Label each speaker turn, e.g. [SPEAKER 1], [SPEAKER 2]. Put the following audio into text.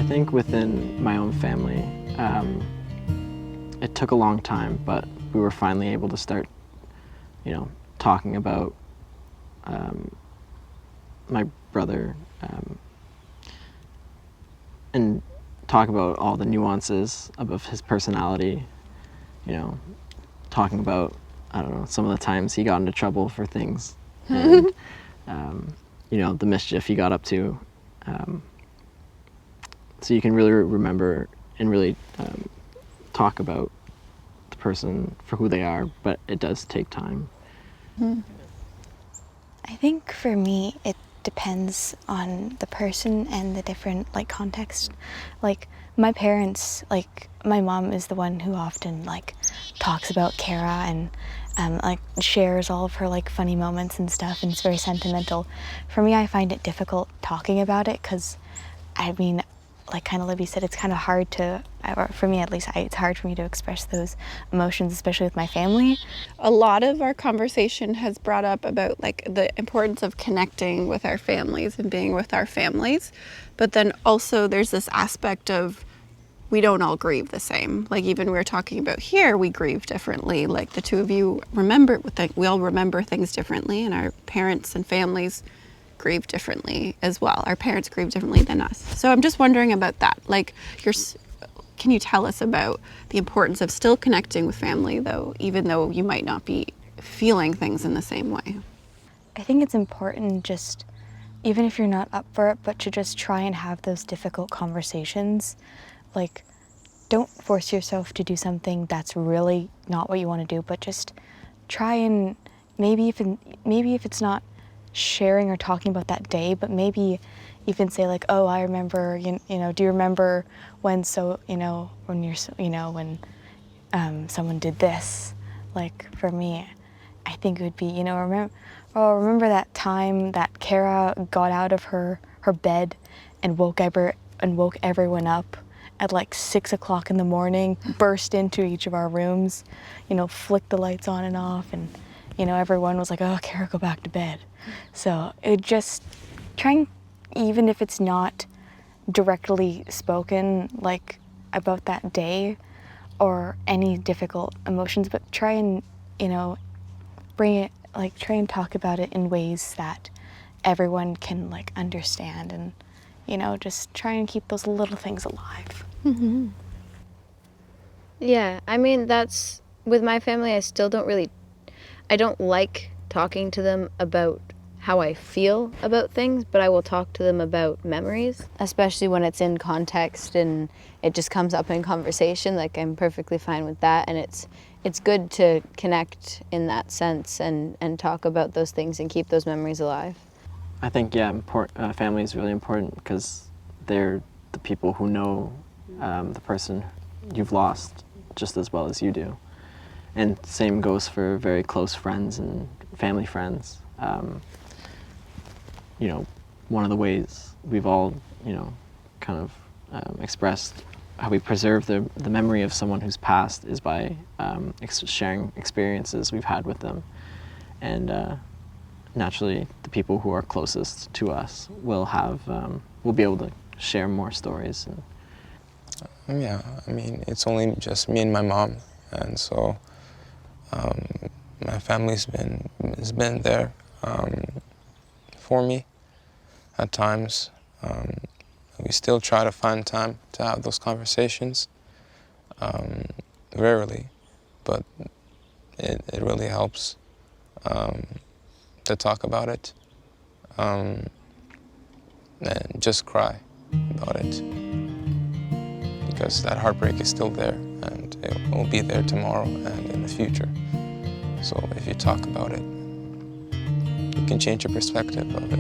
[SPEAKER 1] think within my own family, it took a long time, but we were finally able to start, talking about my brother and talk about all the nuances of his personality, talking about, I don't know, some of the times he got into trouble for things, and, the mischief he got up to. So you can really remember and really talk about the person for who they are, but it does take time.
[SPEAKER 2] I think for me, it depends on the person and the different context. My parents, my mom is the one who often talks about Kara and shares all of her funny moments and stuff, and it's very sentimental. For me, I find it difficult talking about it because, kind of Libby said, it's kind of hard to, or for me at least, it's hard for me to express those emotions, especially with my family.
[SPEAKER 3] A lot of our conversation has brought up about the importance of connecting with our families and being with our families. But then also there's this aspect of we don't all grieve the same. Even we were talking about here, we grieve differently. The two of you we all remember things differently, and our parents and families grieve differently as well. Our parents grieve differently than us. So I'm just wondering about that. Can you tell us about the importance of still connecting with family, though, even though you might not be feeling things in the same way?
[SPEAKER 2] I think it's important, just even if you're not up for it, but to just try and have those difficult conversations. Don't force yourself to do something that's really not what you want to do, but just try and maybe if it's not sharing or talking about that day, but maybe even say oh, I remember, do you remember when when someone did this? For me, I think it would be, remember that time that Kara got out of her bed and woke everyone up at 6 o'clock in the morning, burst into each of our rooms, flicked the lights on and off, and everyone was like, oh, Kara, go back to bed. So it just trying, even if it's not directly spoken about that day or any difficult emotions, but try and bring it, try and talk about it in ways that everyone can understand, and just try and keep those little things alive.
[SPEAKER 4] Mm-hmm. Yeah, that's with my family. I don't like talking to them about how I feel about things, but I will talk to them about memories, especially when it's in context and it just comes up in conversation. I'm perfectly fine with that, and it's good to connect in that sense and talk about those things and keep those memories alive.
[SPEAKER 1] I think, family is really important because they're the people who know the person you've lost just as well as you do. And same goes for very close friends and family friends. One of the ways we've all, expressed how we preserve the memory of someone who's passed is by sharing experiences we've had with them. And naturally, the people who are closest to us will be able to share more stories.
[SPEAKER 5] Yeah, it's only just me and my mom, and so my family's been there for me at times. We still try to find time to have those conversations, rarely, but it really helps to talk about it and just cry about it, because that heartbreak is still there, and it will be there tomorrow and in the future. So if you talk about it, you can change your perspective of it.